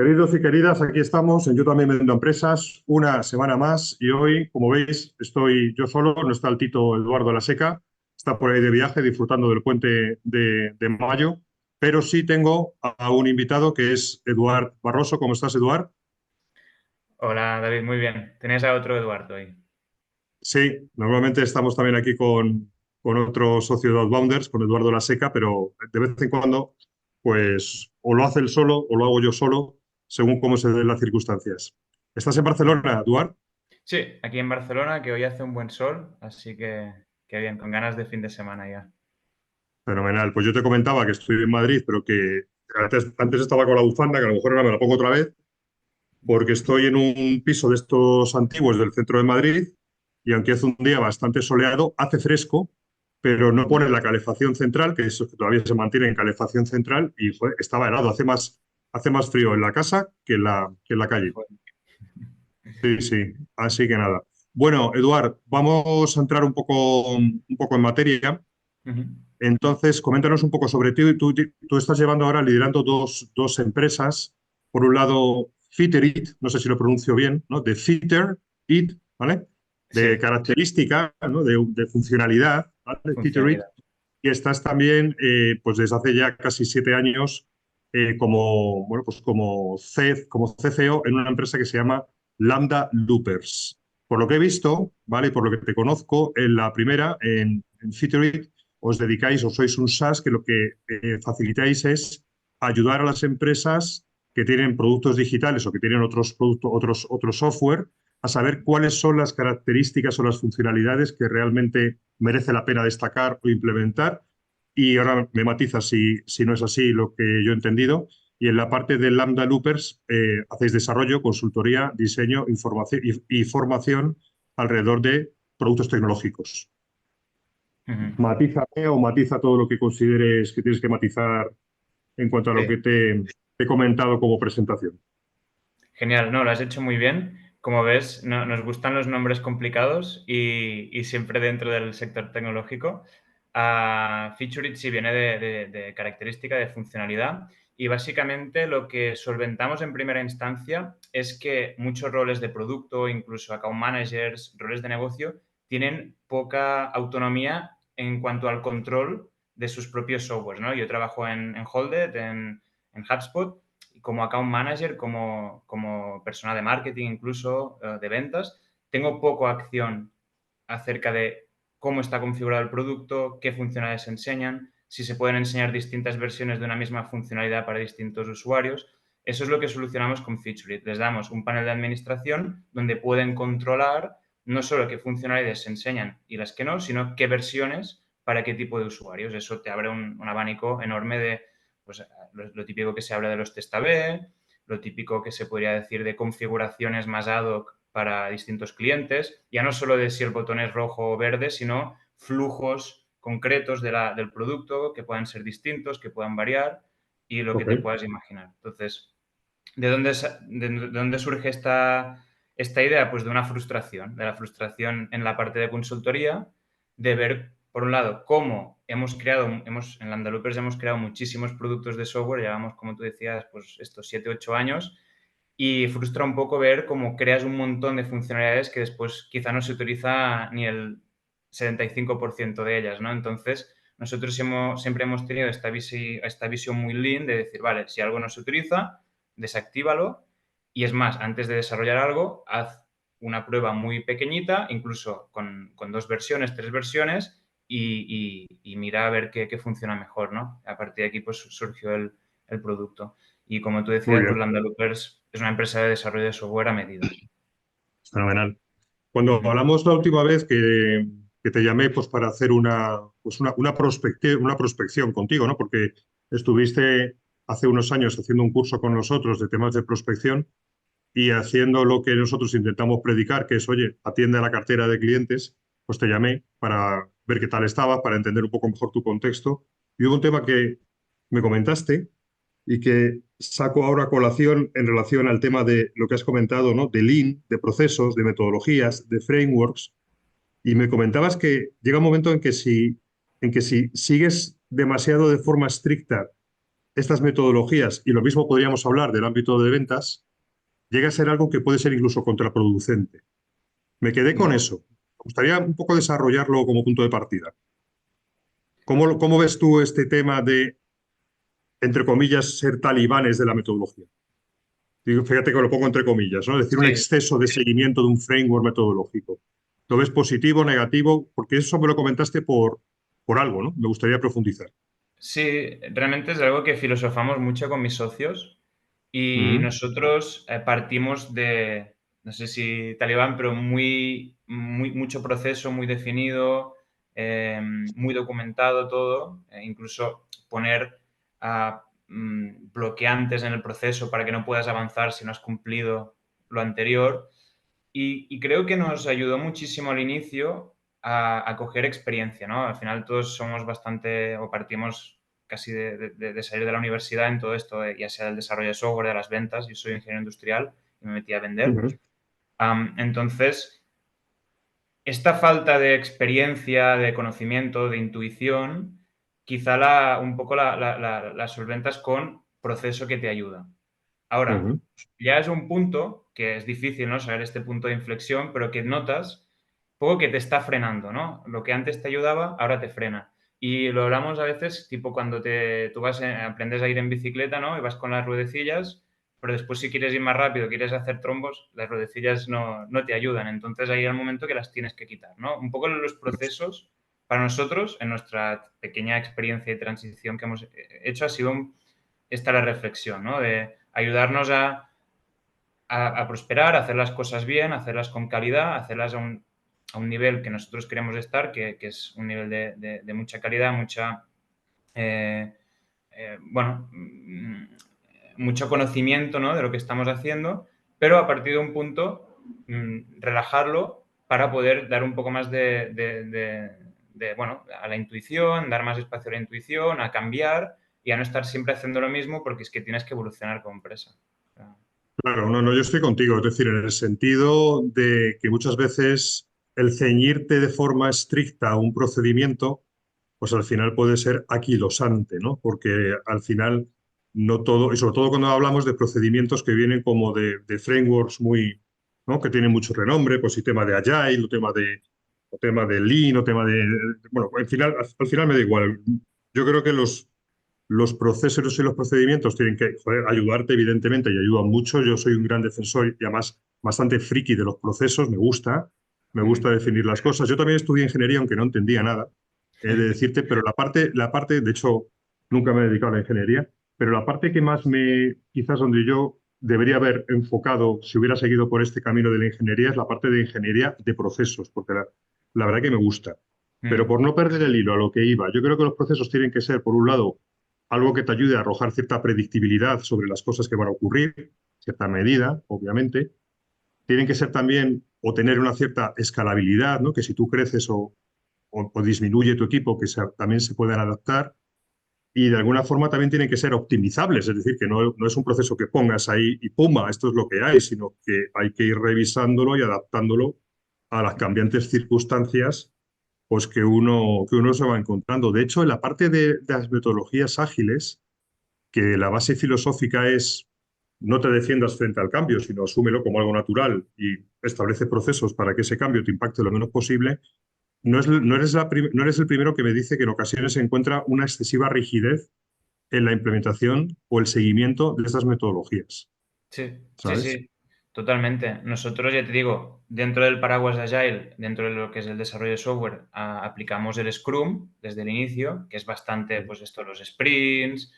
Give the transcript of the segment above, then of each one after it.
Queridos y queridas, aquí estamos en Yo también vendo empresas, una semana más y hoy, como veis, estoy yo solo, no está el Tito Eduardo La Seca, está por ahí de viaje disfrutando del puente de mayo, pero sí tengo a un invitado que es Eduard Barroso. ¿Cómo estás, Eduard? Hola David, muy bien. Tenéis a otro Eduardo ahí. Sí, normalmente estamos también aquí con otro socio de Outbounders, con Eduardo La Seca, pero de vez en cuando, pues, o lo hace él solo o lo hago yo solo, según cómo se den las circunstancias. ¿Estás en Barcelona, Eduard? Sí, aquí en Barcelona, que hoy hace un buen sol, así que bien, con ganas de fin de semana ya. Fenomenal. Pues yo te comentaba que estoy en Madrid, pero que antes estaba con la bufanda, que a lo mejor ahora me la pongo otra vez, porque estoy en un piso de estos antiguos del centro de Madrid y aunque hace un día bastante soleado, hace fresco, pero no pone la calefacción central, que eso que todavía se mantiene en calefacción central y joder, estaba helado. Hace más frío en la casa que en la calle. Joder. Sí, sí. Así que nada. Bueno, Eduard, vamos a entrar un poco en materia. Ujú. Entonces, coméntanos un poco sobre ti. Tú estás llevando ahora liderando dos empresas. Por un lado, Fitterit, no sé si lo pronuncio bien, ¿no? De Fitter, It, ¿vale? De Sí, característica, ¿no? De funcionalidad, ¿vale? Fitterit. funcionalidad. Y estás también, pues desde hace ya casi 7 años, como, bueno, pues como CCO en una empresa que se llama Lambda Loopers. Por lo que he visto, ¿vale? Y por lo que te conozco, en la primera, en Fitterit, os dedicáis o sois un SaaS que lo que facilitáis es ayudar a las empresas que tienen productos digitales o que tienen otros productos, otros software, a saber cuáles son las características o las funcionalidades que realmente merece la pena destacar o implementar. Y ahora me matiza si no es así lo que yo he entendido. Y en la parte de Lambda Loopers hacéis desarrollo, consultoría, diseño, información y formación alrededor de productos tecnológicos. Ujú. Matízame o matiza todo lo que consideres que tienes que matizar en cuanto a lo Sí, que te he comentado como presentación. genial. No, lo has hecho muy bien. Como ves, nos gustan los nombres complicados y siempre dentro del sector tecnológico. Feature It sí viene de característica, de funcionalidad. Y básicamente lo que solventamos en primera instancia es que muchos roles de producto, incluso account managers, roles de negocio, tienen poca autonomía en cuanto al control de sus propios softwares, ¿no? Yo trabajo en Holded, en HubSpot, como account manager, como persona de marketing, incluso de ventas, tengo poco acción acerca de cómo está configurado el producto, qué funcionalidades se enseñan, si se pueden enseñar distintas versiones de una misma funcionalidad para distintos usuarios. Eso es lo que solucionamos con Featurit. Les damos un panel de administración donde pueden controlar no solo qué funcionalidades se enseñan y las que no, sino qué versiones para qué tipo de usuarios. Eso te abre un abanico enorme de pues, lo típico que se habla de los test A/B, lo típico que se podría decir de configuraciones más ad hoc para distintos clientes, ya no solo de si el botón es rojo o verde, sino flujos concretos del producto que puedan ser distintos, que puedan variar y lo que Ok. te puedas imaginar. Entonces, ¿de dónde surge esta idea? Pues de una frustración, de la frustración en la parte de consultoría, de ver, por un lado, cómo en Lambda Loopers hemos creado muchísimos productos de software, llevamos, como tú decías, pues estos 7 8 años, y frustra un poco ver cómo creas un montón de funcionalidades que después quizá no se utiliza ni el 75% de ellas, ¿no? Entonces, nosotros siempre hemos tenido esta visión muy lean de decir, vale, si algo no se utiliza, desactívalo y es más, antes de desarrollar algo, haz una prueba muy pequeñita, incluso con 2 versiones, 3 versiones y mira a ver qué funciona mejor, ¿no? A partir de aquí pues surgió el producto. Y como tú Muy decías, pues bien, Lambda Loopers es una empresa de desarrollo de software a medida. fenomenal. Cuando Ujú. hablamos la última vez que te llamé pues, para hacer una prospección contigo, ¿no? Porque estuviste hace unos años haciendo un curso con nosotros de temas de prospección y haciendo lo que nosotros intentamos predicar, que es, oye, atiende a la cartera de clientes, pues te llamé para ver qué tal estaba, para entender un poco mejor tu contexto. Y hubo un tema que me comentaste y que saco ahora a colación en relación al tema de lo que has comentado, ¿no? De Lean, de procesos, de metodologías, de frameworks. Y me comentabas que llega un momento en que si sigues demasiado de forma estricta estas metodologías, y lo mismo podríamos hablar del ámbito de ventas, llega a ser algo que puede ser incluso contraproducente. Me quedé con Bueno, eso. Me gustaría un poco desarrollarlo como punto de partida. ¿Cómo ves tú este tema de, entre comillas, ser talibanes de la metodología? Digo, fíjate que lo pongo entre comillas, ¿no? Es decir, un sí, exceso de seguimiento de un framework metodológico. ¿Lo ves positivo, negativo? Porque eso me lo comentaste por algo, ¿no? Me gustaría profundizar. sí, realmente es algo que filosofamos mucho con mis socios y Ujú, nosotros partimos de, no sé si talibán, pero mucho proceso, muy definido, muy documentado todo, incluso poner bloqueantes en el proceso para que no puedas avanzar si no has cumplido lo anterior. Y creo que nos ayudó muchísimo al inicio a coger experiencia, ¿no? Al final todos somos bastante, o partimos casi de salir de la universidad en todo esto, ya sea del desarrollo de software, de las ventas. Yo soy ingeniero industrial y me metí a vender. ujú, Entonces, esta falta de experiencia, de conocimiento, de intuición, quizá un poco la solventas con proceso que te ayuda. Ahora, ujú. ya es un punto que es difícil, ¿no? Saber este punto de inflexión, pero que notas poco que te está frenando, ¿no? Lo que antes te ayudaba, ahora te frena. Y lo hablamos a veces, tipo cuando tú aprendes a ir en bicicleta, ¿no? Y vas con las ruedecillas, pero después si quieres ir más rápido, quieres hacer trombos, las ruedecillas no te ayudan. Entonces ahí hay el momento que las tienes que quitar, ¿no? Un poco los procesos, para nosotros, en nuestra pequeña experiencia y transición que hemos hecho, ha sido esta la reflexión, ¿no? De ayudarnos a prosperar, a hacer las cosas bien, a hacerlas con calidad, a hacerlas a un nivel que nosotros queremos estar, que es un nivel de mucha calidad, eh, bueno, mucho conocimiento, ¿no? De lo que estamos haciendo, pero a partir de un punto relajarlo para poder dar un poco más bueno, a la intuición, dar más espacio a la intuición, a cambiar y a no estar siempre haciendo lo mismo porque es que tienes que evolucionar como empresa. Claro, no, no, yo estoy contigo. Es decir, en el sentido de que muchas veces el ceñirte de forma estricta a un procedimiento, pues al final puede ser aquilosante, ¿no? Porque al final no todo, y sobre todo cuando hablamos de procedimientos que vienen como de frameworks muy, ¿no? Que tienen mucho renombre, pues sí, tema de Agile, o tema de Lean, o tema de, bueno, al final me da igual. Yo creo que los procesos y los procedimientos tienen que, joder, ayudarte, evidentemente, y ayudan mucho. Yo soy un gran defensor y además bastante friki de los procesos, me gusta definir las cosas. Yo también estudié ingeniería, aunque no entendía nada, he de decirte, pero de hecho, nunca me he dedicado a la ingeniería, pero la parte que más quizás donde yo debería haber enfocado, si hubiera seguido por este camino de la ingeniería, es la parte de ingeniería de procesos, porque la verdad que me gusta. Pero Mm, por no perder el hilo a lo que iba, yo creo que los procesos tienen que ser, por un lado, algo que te ayude a arrojar cierta predictibilidad sobre las cosas que van a ocurrir, cierta medida, obviamente. Tienen que ser también o tener una cierta escalabilidad, ¿no? Que si tú creces o disminuye tu equipo, también se puedan adaptar. Y de alguna forma también tienen que ser optimizables, es decir, que no es un proceso que pongas ahí y ¡pumba! Esto es lo que hay, sino que hay que ir revisándolo y adaptándolo a las cambiantes circunstancias pues que uno se va encontrando. De hecho, en la parte de las metodologías ágiles, que la base filosófica es no te defiendas frente al cambio, sino asúmelo como algo natural y establece procesos para que ese cambio te impacte lo menos posible, no eres el primero que me dice que en ocasiones se encuentra una excesiva rigidez en la implementación o el seguimiento de estas metodologías, sí, sí, ¿sabes? sí, totalmente. Nosotros, ya te digo, dentro del paraguas de Agile, dentro de lo que es el desarrollo de software, aplicamos el Scrum desde el inicio, que es bastante, pues esto, los sprints,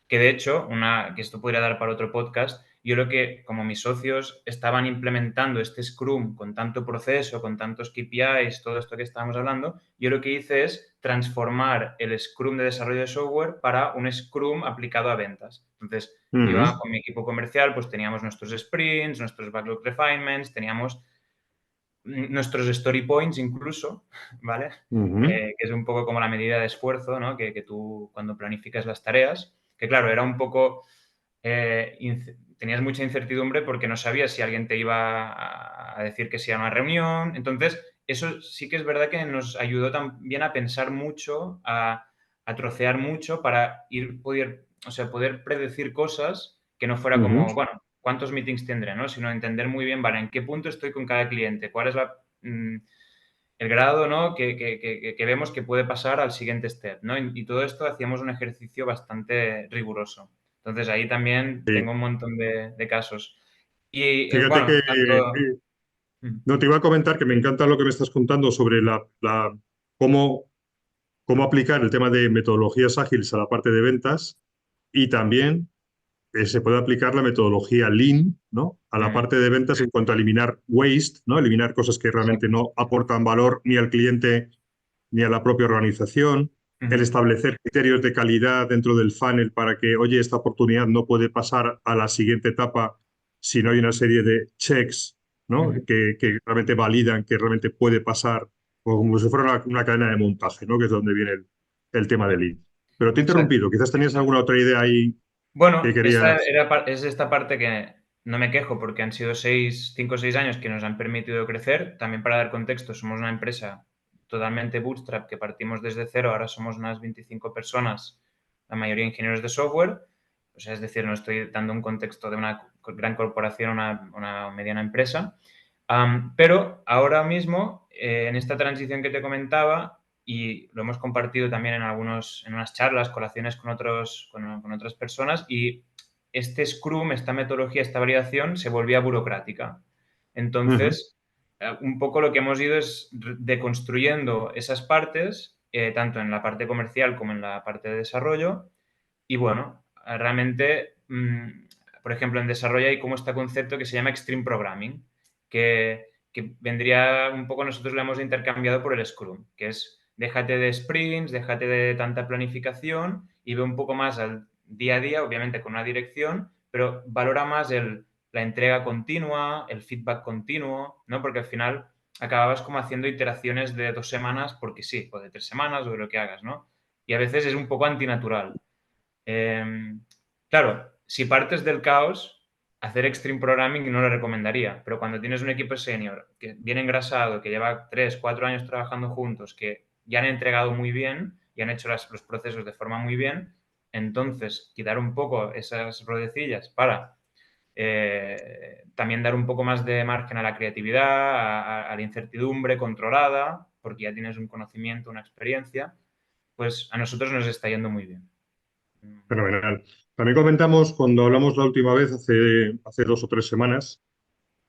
que de hecho, que esto podría dar para otro podcast, yo creo que como mis socios estaban implementando este Scrum con tanto proceso, con tantos KPIs, todo esto que estábamos hablando, yo lo que hice es transformar el Scrum de desarrollo de software para un Scrum aplicado a ventas. Entonces, yo Ujú, con mi equipo comercial pues teníamos nuestros sprints, nuestros backlog refinements, teníamos nuestros story points incluso, ¿vale? ujú. Que es un poco como la medida de esfuerzo, ¿no? Que tú cuando planificas las tareas, que claro, era un poco, tenías mucha incertidumbre porque no sabías si alguien te iba a decir que sí a una reunión. Entonces, eso sí que es verdad que nos ayudó también a pensar mucho, a trocear mucho para ir poder o sea, poder predecir cosas que no fuera Ujú. como, bueno, ¿cuántos meetings tendré, no? Sino entender muy bien, vale, en qué punto estoy con cada cliente, cuál es el grado, ¿no? Que vemos que puede pasar al siguiente step, ¿no? Y todo esto hacíamos un ejercicio bastante riguroso. Entonces, ahí también Sí. tengo un montón de casos. Y, Fíjate que bueno, tanto... Mm, no te iba a comentar que me encanta lo que me estás contando sobre cómo, cómo aplicar el tema de metodologías ágiles a la parte de ventas y también se puede aplicar la metodología Lean, ¿no? A la mm, parte de ventas en cuanto a eliminar waste, ¿no? Eliminar cosas que realmente exacto. no aportan valor ni al cliente ni a la propia organización. El Ujú, establecer criterios de calidad dentro del funnel para que, oye, esta oportunidad no puede pasar a la siguiente etapa si no hay una serie de checks, ¿no? ujú. Que realmente validan que realmente puede pasar, o como si fuera una cadena de montaje, ¿no? Que es donde viene el tema del lead. Pero te he Exacto. interrumpido, quizás tenías alguna otra idea ahí que Bueno, esta querías. es esta parte que no me quejo porque han sido 5 o 6 años que nos han permitido crecer. También para dar contexto, somos una empresa totalmente bootstrap que partimos desde cero, ahora somos unas 25 personas, la mayoría ingenieros de software. O sea, es decir, no estoy dando un contexto de una gran corporación a una mediana empresa. Pero ahora mismo, en esta transición que te comentaba, y lo hemos compartido también en unas charlas, colaciones con otras personas, y este Scrum, esta metodología, esta variación se volvía burocrática. Ujú. Entonces, un poco lo que hemos ido es deconstruyendo esas partes, tanto en la parte comercial como en la parte de desarrollo, y bueno, realmente, por ejemplo, en desarrollo hay como este concepto que se llama Extreme Programming, que vendría un poco, nosotros lo hemos intercambiado por el Scrum, que es déjate de sprints, déjate de tanta planificación y ve un poco más al día a día, obviamente con una dirección, pero valora más la entrega continua, el feedback continuo, ¿no? Porque al final acababas como haciendo iteraciones de 2 semanas porque sí, o de 3 semanas o de lo que hagas, ¿no? Y a veces es un poco antinatural. Em, claro, si partes del caos, hacer extreme programming no lo recomendaría, pero cuando tienes un equipo senior que viene engrasado, que lleva 3, 4 años trabajando juntos, que ya han entregado muy bien y han hecho los procesos de forma muy bien, entonces quitar un poco esas rodecillas para también dar un poco más de margen a la creatividad, a la incertidumbre controlada, porque ya tienes un conocimiento, una experiencia, pues a nosotros nos está yendo muy bien. Fenomenal. También comentamos cuando hablamos la última vez, hace 2 o 3 semanas,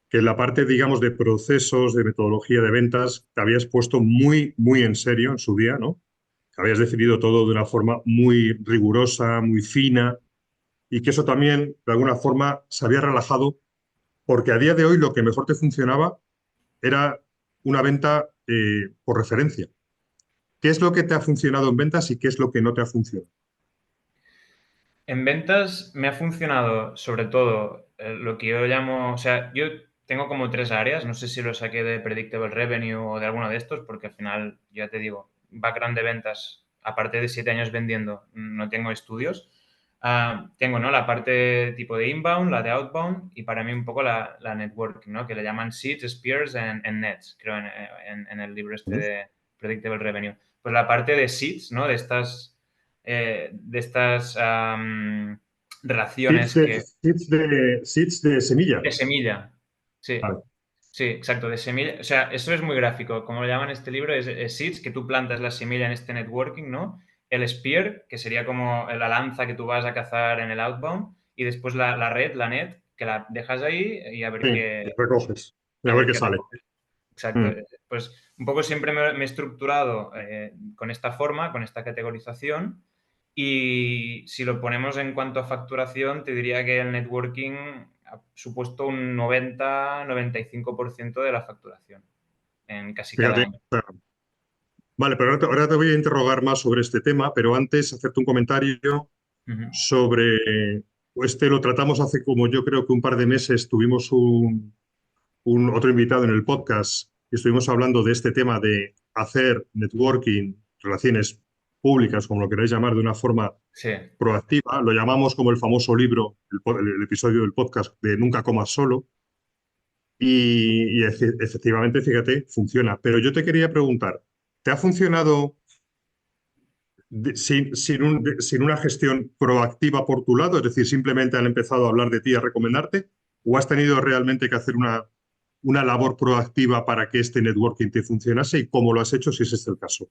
que en la parte, digamos, de procesos, de metodología de ventas, te habías puesto muy, muy en serio en su día, ¿no? Que habías definido todo de una forma muy rigurosa, muy fina, y que eso también, de alguna forma, se había relajado, porque a día de hoy lo que mejor te funcionaba era una venta por referencia. ¿Qué es lo que te ha funcionado en ventas y qué es lo que no te ha funcionado? En ventas me ha funcionado sobre todo lo que yo llamo, o sea, yo tengo como 3 áreas, no sé si lo saqué de Predictable Revenue o de alguno de estos, porque al final, ya te digo, background de ventas, aparte de 7 años vendiendo, no tengo estudios. Tengo, ¿no? La parte tipo de inbound, la de outbound y para mí un poco la networking, ¿no? Que le llaman seeds, spears and nets, creo en el libro este de Predictable Revenue. Pues la parte de seeds, ¿no? De estas relaciones Seeds de semilla. de semilla. Sí, Vale. sí, exacto, de semilla. O sea, eso es muy gráfico. Como lo llaman este libro, es seeds, que tú plantas la semilla en este networking, ¿no? El spear, que sería como la lanza que tú vas a cazar en el outbound, y después la red, la net, que la dejas ahí y Sí, y recoges. Y a a ver ver qué qué sale. recoges. Exacto. Mm. Pues un poco siempre me he estructurado con esta forma, con esta categorización. Y si lo ponemos en cuanto a facturación, te diría que el networking ha supuesto un 90-95% de la facturación en casi cada Fíjate. año. Vale, pero ahora te voy a interrogar más sobre este tema, pero antes hacerte un comentario Ujú. sobre, este lo tratamos hace como yo creo que un par de meses, tuvimos otro invitado en el podcast y estuvimos hablando de este tema de hacer networking, relaciones públicas, como lo queráis llamar, de una forma Sí, proactiva. Lo llamamos como el famoso libro, el episodio del podcast de Nunca comas solo. Efectivamente, fíjate, funciona. Pero yo te quería preguntar, ¿te ha funcionado sin una gestión proactiva por tu lado? Es decir, simplemente han empezado a hablar de ti y a recomendarte, ¿o has tenido realmente que hacer una labor proactiva para que este networking te funcionase y cómo lo has hecho si ese es el caso?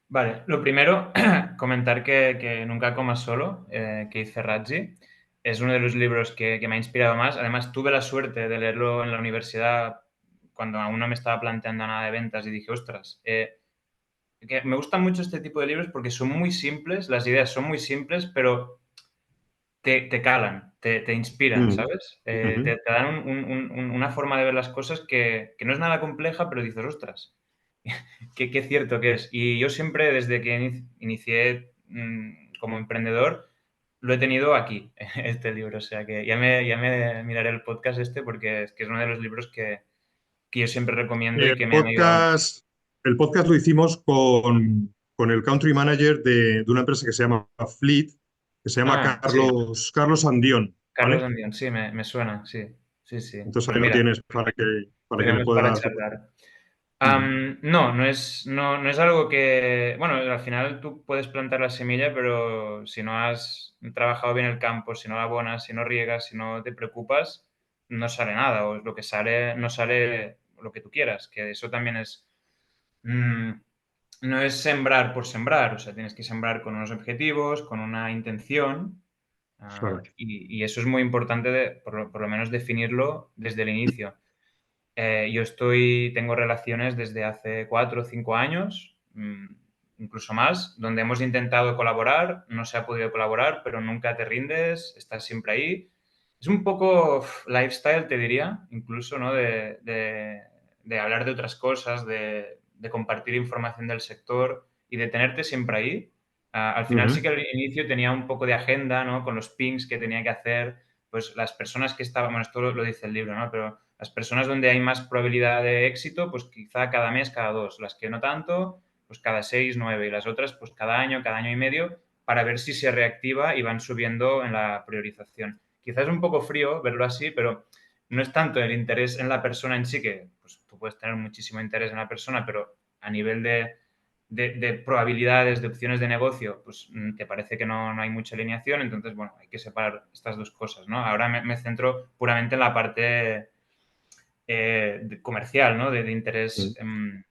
Vale, lo primero, comentar que Nunca comas solo, que hice Radzi, es uno de los libros que me ha inspirado más. Además, tuve la suerte de leerlo en la universidad cuando aún no me estaba planteando nada de ventas y dije, ostras, que me gustan mucho este tipo de libros porque son muy simples, las ideas son muy simples, pero te calan, te inspiran, Mm, ¿sabes? ujú. Te dan una forma de ver las cosas que no es nada compleja, pero dices, ostras, qué cierto que es. Y yo siempre, desde que inicié como emprendedor, lo he tenido aquí, este libro. O sea que ya me miraré el podcast este porque es que es uno de los libros que yo siempre recomiendo y El que me han ayudado mucho. podcast, el podcast lo hicimos con el country manager de una empresa que se llama Fleet, que se llama Ah, sí, Carlos Andión, Carlos ¿vale? Andión, sí, me suena, sí, sí, sí. Entonces Pues ahí lo mira, tienes para que le tenemos para puedas... charlar. Ujú. No, no es algo que, bueno, al final tú puedes plantar la semilla, pero si no has trabajado bien el campo, si no la abonas, si no riegas, si no te preocupas, no sale nada, o lo que sale, no sale lo que tú quieras, que eso también es, mm, no es sembrar por sembrar, o sea, tienes que sembrar con unos objetivos, con una intención, Claro. y eso es muy importante, por lo menos definirlo desde el inicio. Tengo relaciones desde hace 4 o 5 años, incluso más, donde hemos intentado colaborar, no se ha podido colaborar, pero nunca te rindes, estás siempre ahí. Es un poco lifestyle, te diría, incluso, ¿no? De hablar de otras cosas, de compartir información del sector y de tenerte siempre ahí. Al final sí Ujú, que al inicio tenía un poco de agenda, ¿no? Con los pings que tenía que hacer, pues las personas que estaban, bueno, esto lo dice el libro, ¿no? Pero las personas donde hay más probabilidad de éxito, pues quizá cada mes, cada dos. Las que no tanto, pues cada 6, 9. Y las otras, pues cada año y medio, para ver si se reactiva y van subiendo en la priorización. Quizás es un poco frío verlo así, pero no es tanto el interés en la persona en sí, que pues, tú puedes tener muchísimo interés en la persona, pero a nivel de probabilidades, de opciones de negocio, pues te parece que no hay mucha alineación, entonces, bueno, hay que separar estas dos cosas, ¿no? Ahora me centro puramente en la parte comercial, ¿no? De interés ujú,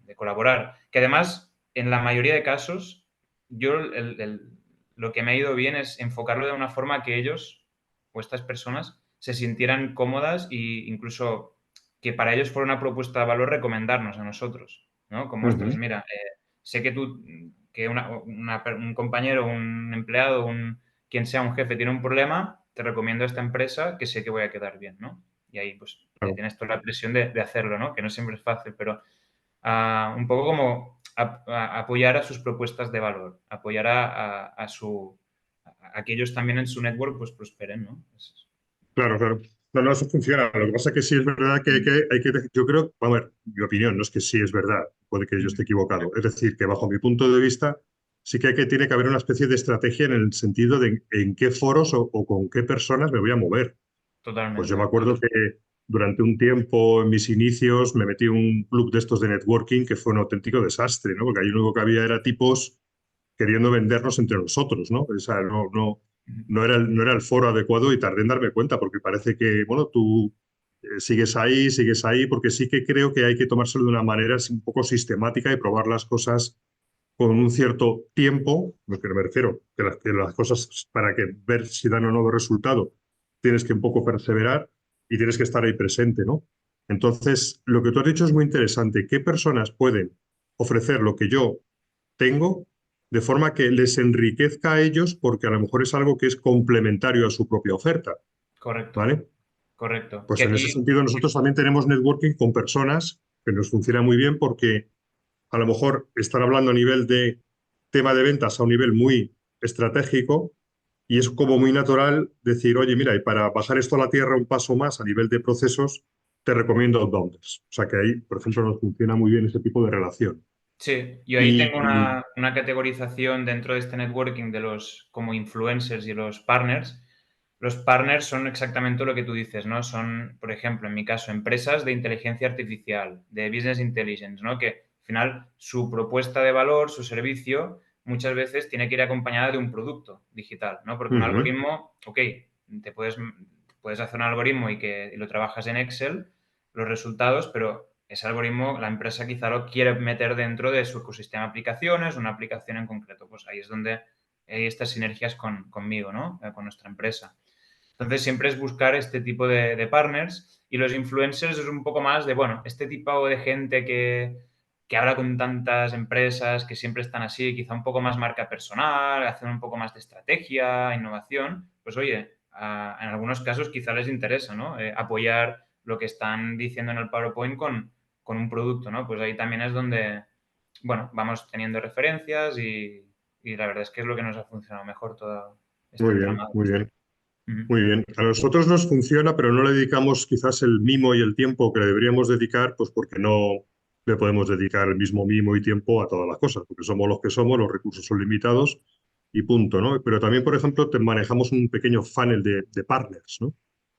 de colaborar. Que además, en la mayoría de casos, yo lo que me ha ido bien es enfocarlo de una forma que ellos o estas personas se sintieran cómodas e incluso que para ellos fuera una propuesta de valor recomendarnos a nosotros, ¿no? Como, ostras, ujú. mira, sé que que un compañero, un empleado, quien sea un jefe tiene un problema, te recomiendo esta empresa que sé que voy a quedar bien, ¿no? Y ahí pues Claro. tienes toda la presión de hacerlo, ¿no? Que no siempre es fácil, pero un poco como apoyar a sus propuestas de valor, apoyar a que ellos también en su network pues prosperen, ¿no? Claro, claro. No, no, eso funciona. Lo que pasa es que sí es verdad que yo creo, vamos a ver, mi opinión no es que sí es verdad, puede que yo esté equivocado. Es decir, que bajo mi punto de vista sí que tiene que haber una especie de estrategia en el sentido de en qué foros o con qué personas me voy a mover. Pues yo me Totalmente. acuerdo que durante un tiempo en mis inicios me metí en un club de estos de networking que fue un auténtico desastre, ¿no? Porque ahí lo único que había era tipos queriendo vendernos entre nosotros, ¿no? O sea, no era el foro adecuado y tardé en darme cuenta porque parece que, bueno, tú sigues ahí, porque sí que creo que hay que tomárselo de una manera así un poco sistemática y probar las cosas con un cierto tiempo, lo que me refiero, que las cosas para que ver si dan o no resultado, tienes que un poco perseverar y tienes que estar ahí presente, ¿no? Entonces, lo que tú has dicho es muy interesante. ¿Qué personas pueden ofrecer lo que yo tengo de forma que les enriquezca a ellos porque a lo mejor es algo que es complementario a su propia oferta, Correcto, ¿vale? correcto. Que Pues en ese aquí, sentido nosotros también tenemos networking con personas que nos funciona muy bien porque a lo mejor están hablando a nivel de tema de ventas a un nivel muy estratégico y es como muy natural decir, oye, mira, y para bajar esto a la tierra un paso más a nivel de procesos, te recomiendo Outbounders. O sea que ahí, por ejemplo, nos funciona muy bien ese tipo de relación. sí, yo ahí tengo Y, una categorización dentro de este networking de los como influencers y los partners. Los partners son exactamente lo que tú dices, ¿no? Son, por ejemplo, en mi caso, empresas de inteligencia artificial, de business intelligence, ¿no? Que Al final, su propuesta de valor, su servicio, muchas veces tiene que ir acompañada de un producto digital, ¿no? Porque un Ujú. algoritmo, ok, puedes hacer un algoritmo y lo trabajas en Excel, los resultados, pero ese algoritmo la empresa quizá lo quiere meter dentro de su ecosistema de aplicaciones, una aplicación en concreto. Pues ahí es donde hay estas sinergias conmigo, ¿no? Con nuestra empresa. Entonces, siempre es buscar este tipo de partners y los influencers es un poco más de, bueno, este tipo de gente que habla con tantas empresas, que siempre están así, quizá un poco más marca personal, hacen un poco más de estrategia, innovación, pues oye, en algunos casos quizá les interesa, ¿no? Apoyar lo que están diciendo en el PowerPoint con un producto, ¿no? Pues ahí también es donde, bueno, vamos teniendo referencias y la verdad es que es lo que nos ha funcionado mejor todo este Muy bien, entramado. muy bien. Ujú. Muy bien. A nosotros nos funciona, pero no le dedicamos quizás el mimo y el tiempo que le deberíamos dedicar, pues porque no le podemos dedicar el mismo mimo y tiempo a todas las cosas, porque somos los que somos, los recursos son limitados y punto, ¿no? Pero también, por ejemplo, manejamos un pequeño funnel de partners, ¿no?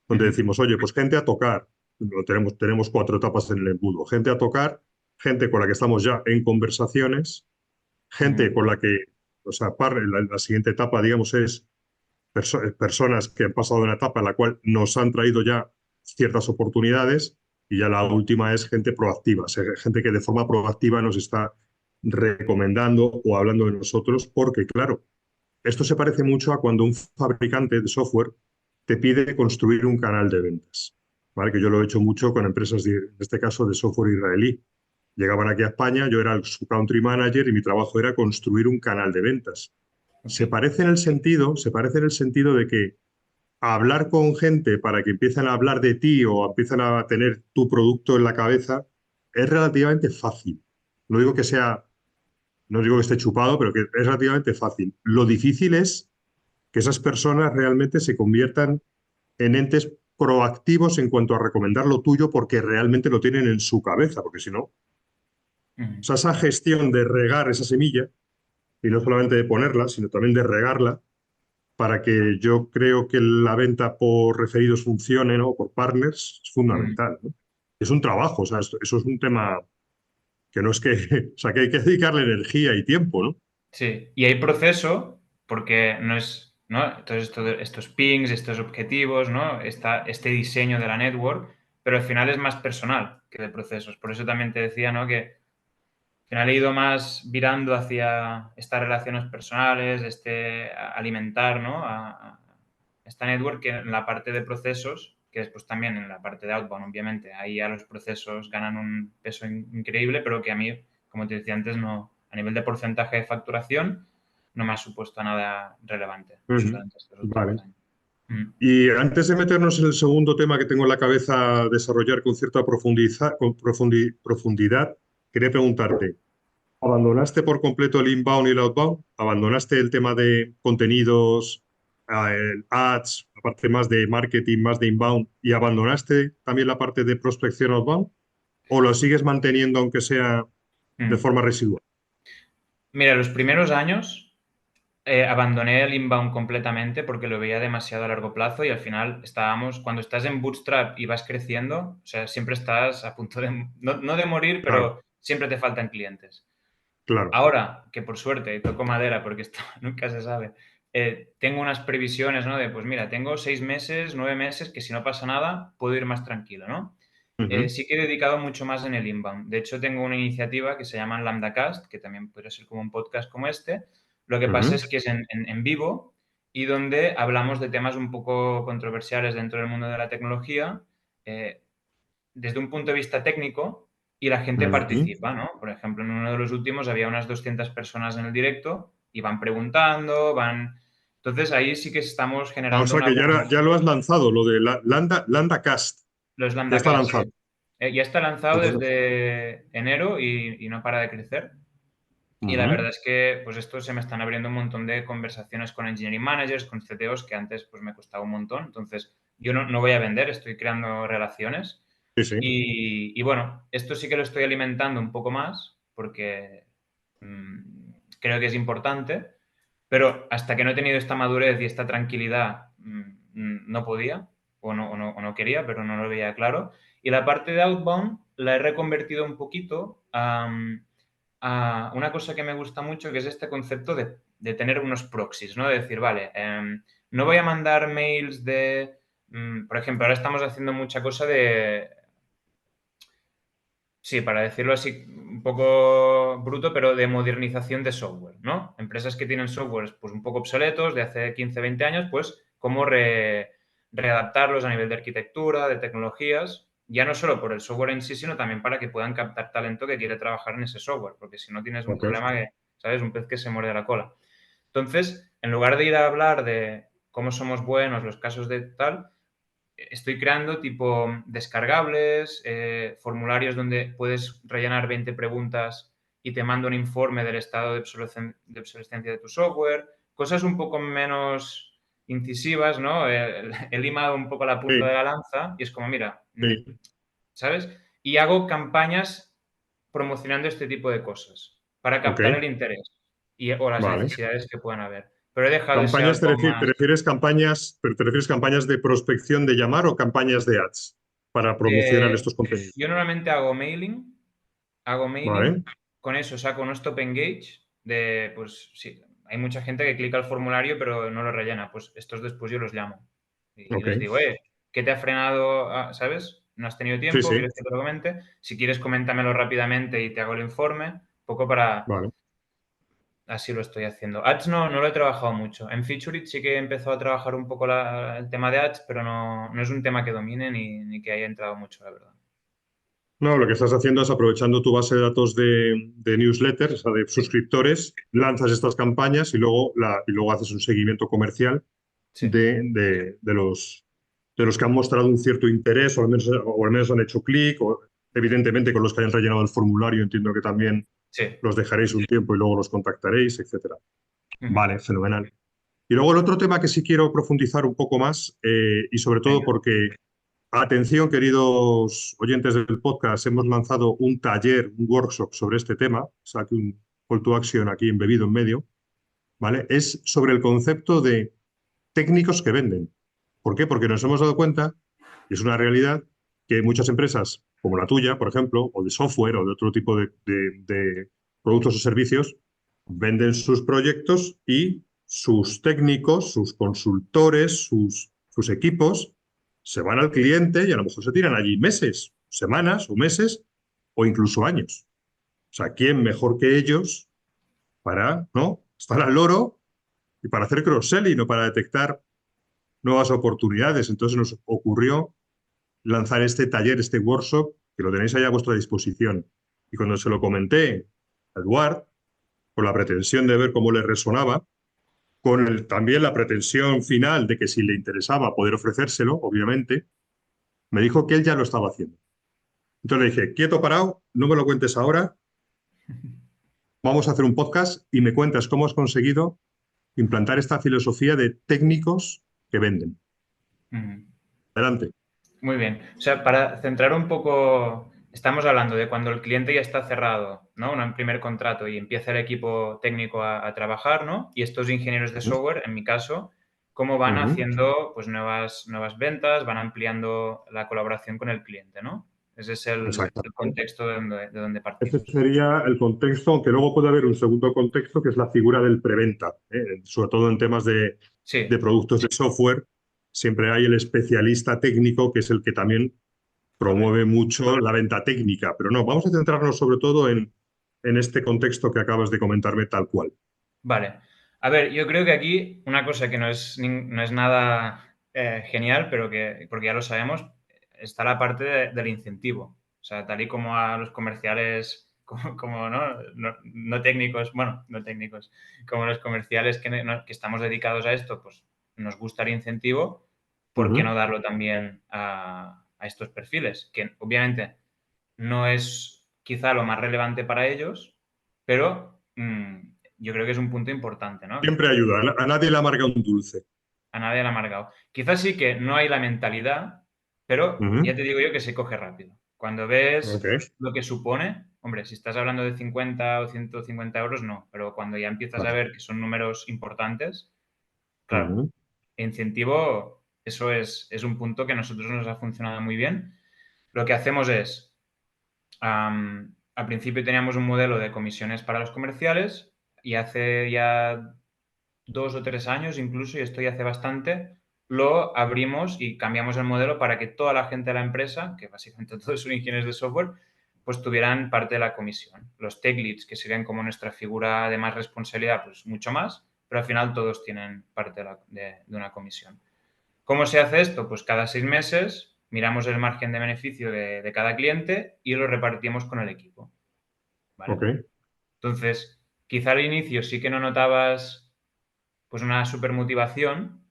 Donde Ujú, decimos, oye, pues gente a tocar, tenemos 4 etapas en el embudo, gente a tocar, gente con la que estamos ya en conversaciones, ujú, gente con la que, o sea, la siguiente etapa, digamos, es personas que han pasado una etapa en la cual nos han traído ya ciertas oportunidades y ya la última es gente proactiva, o sea, gente que de forma proactiva nos está recomendando o hablando de nosotros, porque claro, esto se parece mucho a cuando un fabricante de software te pide construir un canal de ventas, ¿vale? Que yo lo he hecho mucho con empresas, en este caso, de software israelí. Llegaban aquí a España, yo era su country manager y mi trabajo era construir un canal de ventas. ok, Se parece en el sentido de que hablar con gente para que empiecen a hablar de ti o empiezan a tener tu producto en la cabeza es relativamente fácil. No digo que sea, no digo que esté chupado, pero que es relativamente fácil. Lo difícil es que esas personas realmente se conviertan en entes proactivos en cuanto a recomendar lo tuyo porque realmente lo tienen en su cabeza, porque si no, o ujú, sea, esa gestión de regar esa semilla, y no solamente de ponerla, sino también de regarla, para que yo creo que la venta por referidos funcione, ¿no? Por partners, es ujú. fundamental, ¿no? Es un trabajo, o sea, eso es un tema que no es que, o sea, que hay que dedicarle energía y tiempo, ¿no? Sí, y hay proceso porque no es, ¿no? Entonces, estos pings, estos objetivos, ¿no? Este diseño de la network, pero al final es más personal que de procesos. Por eso también te decía, ¿no? Que al final he ido más virando hacia estas relaciones personales, alimentar, ¿no? A esta network que en la parte de procesos, que después también en la parte de outbound, obviamente, ahí ya los procesos ganan un peso increíble, pero que a mí, como te decía antes, no, a nivel de porcentaje de facturación, no me ha supuesto nada relevante Ujú. durante estos últimos Vale. años. Mm. Y antes de meternos en el segundo tema que tengo en la cabeza desarrollar con cierta profundidad, quería preguntarte, ¿abandonaste por completo el inbound y el outbound? ¿Abandonaste el tema de contenidos, el ads, la parte más de marketing, más de inbound, y abandonaste también la parte de prospección outbound? ¿O lo sigues manteniendo aunque sea de Mm. forma residual? Mira, los primeros años abandoné el inbound completamente porque lo veía demasiado a largo plazo y al final cuando estás en Bootstrap y vas creciendo, o sea, siempre estás a punto de, no de morir, Claro, pero siempre te faltan clientes. claro. Ahora, que por suerte, y toco madera porque esto nunca se sabe, tengo unas previsiones, ¿no? De, pues mira, tengo 6 meses, 9 meses, que si no pasa nada, puedo ir más tranquilo, ¿no? Ujú, Sí que he dedicado mucho más en el inbound. De hecho, tengo una iniciativa que se llama LambdaCast, que también podría ser como un podcast como este. Lo que pasa ujú, es que es en vivo y donde hablamos de temas un poco controversiales dentro del mundo de la tecnología, eh, desde un punto de vista técnico y la gente ujú. participa, ¿no? Por ejemplo, en uno de los últimos había unas 200 personas en el directo y van preguntando, van... Entonces ahí sí que estamos Ah, o generando sea una que buena... ya lo has lanzado, lo de LandaCast. Los Ya está LambdaCast, sí. lanzado. Ya está lanzado Bueno, desde enero y no para de crecer. Y la ujú, verdad es que pues esto se me están abriendo un montón de conversaciones con engineering managers, con CTOs que antes pues me costaba un montón. Entonces yo no voy a vender, estoy creando relaciones. sí, sí. Y bueno, esto sí que lo estoy alimentando un poco más porque creo que es importante, pero hasta que no he tenido esta madurez y esta tranquilidad no podía o no quería, pero no lo veía claro. Y la parte de outbound la he reconvertido un poquito. una cosa que me gusta mucho, que es este concepto de tener unos proxies, ¿no? De decir, vale, no voy a mandar mails por ejemplo, ahora estamos haciendo mucha cosa sí, para decirlo así un poco bruto, pero de modernización de software, ¿no? Empresas que tienen softwares pues un poco obsoletos de hace 15, 20 años, pues cómo readaptarlos a nivel de arquitectura, de tecnologías, ya no solo por el software en sí, sino también para que puedan captar talento que quiere trabajar en ese software, porque si no tienes un Ok. problema que, ¿sabes? Un pez que se muerde la cola. Entonces, en lugar de ir a hablar de cómo somos buenos, los casos de tal, estoy creando tipo descargables, formularios donde puedes rellenar 20 preguntas y te mando un informe del estado de obsolescencia de tu software, cosas un poco menos incisivas, ¿no? He limado un poco la punta Sí, de la lanza y es como, mira, sí. ¿sabes? Y hago campañas promocionando este tipo de cosas para Ok, captar el interés o las vale. necesidades que puedan haber. Pero he dejado ese ¿Campañas algo te más refieres campañas, pero te refieres campañas de prospección de llamar o campañas de ads para promocionar de... estos contenidos? Yo normalmente hago Vale, mailing, con eso saco un stop engage de, pues sí, hay mucha gente que clica el formulario pero no lo rellena, pues estos después yo los llamo y ok. les digo, ¿qué te ha frenado? ¿Sabes? ¿No has tenido Sí, tiempo? sí, ¿Quieres que te lo comente? Si quieres, coméntamelo rápidamente y te hago el informe, un poco para... vale. Así lo estoy haciendo. Ads no lo he trabajado mucho. En Featured sí que he empezado a trabajar un poco el tema de ads, pero no es un tema que domine ni que haya entrado mucho, la verdad. No, lo que estás haciendo es aprovechando tu base de datos de newsletters, o sea, de Sí, suscriptores, lanzas estas campañas y luego haces un seguimiento comercial sí, de los que han mostrado un cierto interés o al menos han hecho clic, o evidentemente con los que hayan rellenado el formulario entiendo que también sí. los dejaréis un tiempo y luego los contactaréis, etcétera. Ujú. Vale, fenomenal. Y luego el otro tema que sí quiero profundizar un poco más, y sobre todo Venga. porque, atención, queridos oyentes del podcast, hemos lanzado un taller, un workshop sobre este tema, o sea, que un call to action aquí embebido en medio, ¿vale? Es sobre el concepto de técnicos que venden. ¿Por qué? Porque nos hemos dado cuenta, y es una realidad, que muchas empresas, como la tuya, por ejemplo, o de software o de otro tipo de productos o servicios, venden sus proyectos y sus técnicos, sus consultores, sus equipos, se van al cliente y a lo mejor se tiran allí meses, semanas o meses o incluso años. O sea, ¿quién mejor que ellos para, ¿no?, estar al loro y para hacer cross-selling o para detectar nuevas oportunidades? Entonces nos ocurrió lanzar este taller, este workshop, que lo tenéis ahí a vuestra disposición. Y cuando se lo comenté a Eduard, con la pretensión de ver cómo le resonaba, también la pretensión final de que si le interesaba poder ofrecérselo, obviamente, me dijo que él ya lo estaba haciendo. Entonces le dije, quieto parado, no me lo cuentes ahora, vamos a hacer un podcast y me cuentas cómo has conseguido implantar esta filosofía de técnicos que venden. Ujú. Adelante. Muy bien. O sea, para centrar un poco, estamos hablando de cuando el cliente ya está cerrado, ¿no? Un primer contrato y empieza el equipo técnico a trabajar, ¿no? Y estos ingenieros de Ujú, software, en mi caso, cómo van ujú. haciendo pues nuevas ventas, van ampliando la colaboración con el cliente, ¿no? Ese es el Exactamente. contexto de donde Ese partimos. sería el contexto, aunque luego puede haber un segundo contexto, que es la figura del preventa. Sobre todo en temas de Sí, productos de software, siempre hay el especialista técnico, que es el que también promueve correcto. mucho la venta técnica. Pero no, vamos a centrarnos sobre todo en este contexto que acabas de comentarme tal cual. Vale. A ver, yo creo que aquí una cosa que no es nada genial, pero porque ya lo sabemos, está la parte del incentivo. O sea, tal y como a los comerciales, como no técnicos, bueno, no técnicos, como los comerciales que estamos dedicados a esto, pues nos gusta el incentivo, ¿por qué Ujú. no darlo también a estos perfiles? Que obviamente no es quizá lo más relevante para ellos, pero yo creo que es un punto importante, ¿no? Siempre ayuda. A nadie le amarga un dulce. A nadie le ha amargado. Quizás sí que no hay la mentalidad, pero Ujú. ya te digo yo que se coge rápido. Cuando ves Ok. lo que supone, hombre, si estás hablando de 50 o 150 euros, no, pero cuando ya empiezas a Vale. ver que son números importantes, claro, Ujú. incentivo, eso es un punto que a nosotros nos ha funcionado muy bien. Lo que hacemos es, al principio teníamos un modelo de comisiones para los comerciales y hace ya 2 o 3 años incluso, y esto ya hace bastante, lo abrimos y cambiamos el modelo para que toda la gente de la empresa, que básicamente todos son ingenieros de software, pues tuvieran parte de la comisión. Los tech leads, que serían como nuestra figura de más responsabilidad, pues mucho más, pero al final todos tienen parte de una comisión. ¿Cómo se hace esto? Pues cada 6 meses miramos el margen de beneficio de cada cliente y lo repartimos con el equipo. ¿Vale? Ok. Entonces, quizá al inicio sí que no notabas pues una super motivación,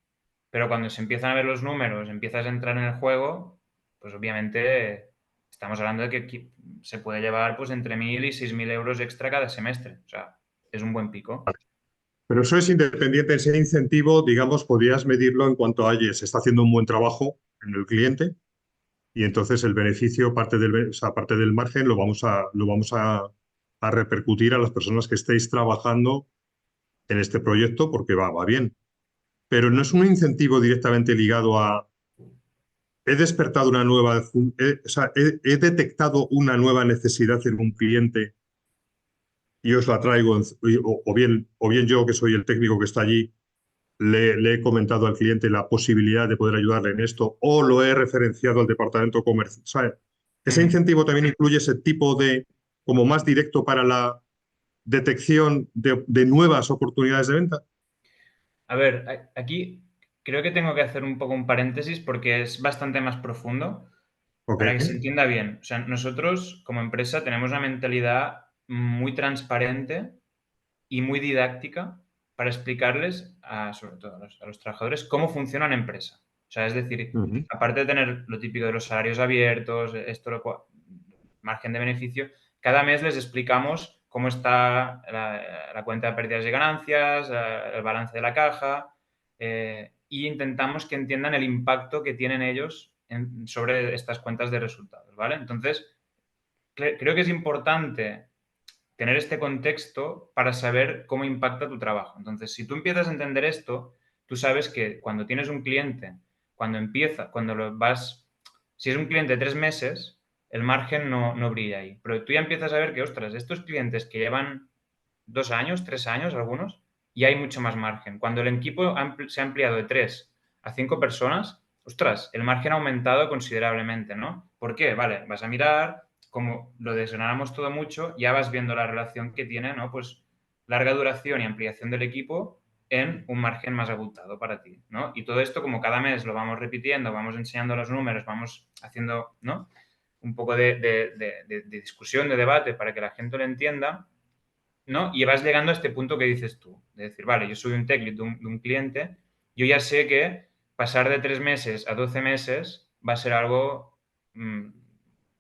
pero cuando se empiezan a ver los números, empiezas a entrar en el juego, pues obviamente estamos hablando de que se puede llevar pues entre 1.000 y 6.000 euros extra cada semestre. O sea, es un buen pico. Pero eso es independiente, ese incentivo, digamos, podrías medirlo en cuanto a, oye, se está haciendo un buen trabajo en el cliente y entonces el beneficio, o sea, parte del margen, lo vamos a repercutir a las personas que estéis trabajando en este proyecto porque va bien. Pero no es un incentivo directamente ligado a, he despertado una nueva, o sea, he detectado una nueva necesidad en un cliente y os la traigo, o bien yo, que soy el técnico que está allí, le he comentado al cliente la posibilidad de poder ayudarle en esto o lo he referenciado al departamento comercial. O sea, ese incentivo también incluye ese tipo de, como más directo para la detección de nuevas oportunidades de venta. A ver, aquí creo que tengo que hacer un poco un paréntesis porque es bastante más profundo Ok. para que se entienda bien. O sea, nosotros como empresa tenemos una mentalidad muy transparente y muy didáctica para explicarles, sobre todo a los trabajadores, cómo funciona una empresa. O sea, es decir, Ujú. aparte de tener lo típico de los salarios abiertos, margen de beneficio, cada mes les explicamos cómo está la cuenta de pérdidas y ganancias, el balance de la caja, y intentamos que entiendan el impacto que tienen ellos sobre estas cuentas de resultados, ¿vale? Entonces, creo que es importante tener este contexto para saber cómo impacta tu trabajo. Entonces, si tú empiezas a entender esto, tú sabes que cuando tienes un cliente, cuando lo vas, si es un cliente de 3 meses, el margen no brilla ahí. Pero tú ya empiezas a ver que, ostras, estos clientes que llevan 2 años, 3 años, algunos, y hay mucho más margen. Cuando el equipo se ha ampliado de 3 a 5 personas, ostras, el margen ha aumentado considerablemente, ¿no? ¿Por qué? Vale, vas a mirar, como lo desgranamos todo mucho, ya vas viendo la relación que tiene, ¿no? Pues larga duración y ampliación del equipo en un margen más abultado para ti, ¿no? Y todo esto, como cada mes lo vamos repitiendo, vamos enseñando los números, vamos haciendo, ¿no? Un poco de discusión, de debate para que la gente lo entienda, ¿no? Y vas llegando a este punto que dices tú, de decir, vale, yo soy un tech lead de un cliente, yo ya sé que pasar de 3 meses a 12 meses va a ser algo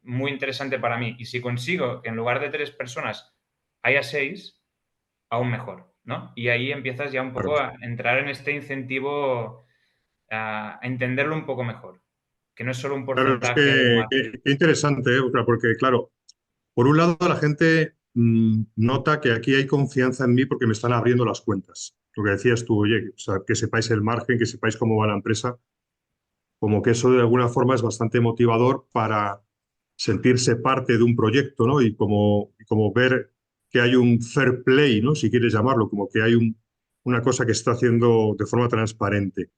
muy interesante para mí. Y si consigo que en lugar de 3 personas haya 6, aún mejor, ¿no? Y ahí empiezas ya un Claro. poco a entrar en este incentivo, a entenderlo un poco mejor, que no es solo un Claro, es porcentaje de tu que margen. qué interesante, ¿eh? O sea, porque claro, por un lado la gente nota que aquí hay confianza en mí porque me están abriendo las cuentas. Lo que decías tú, oye, o sea, que sepáis el margen, que sepáis cómo va la empresa, como que eso de alguna forma es bastante motivador para sentirse parte de un proyecto, ¿no? Y como ver que hay un fair play, ¿no? Si quieres llamarlo, como que hay una cosa que se está haciendo de forma transparente.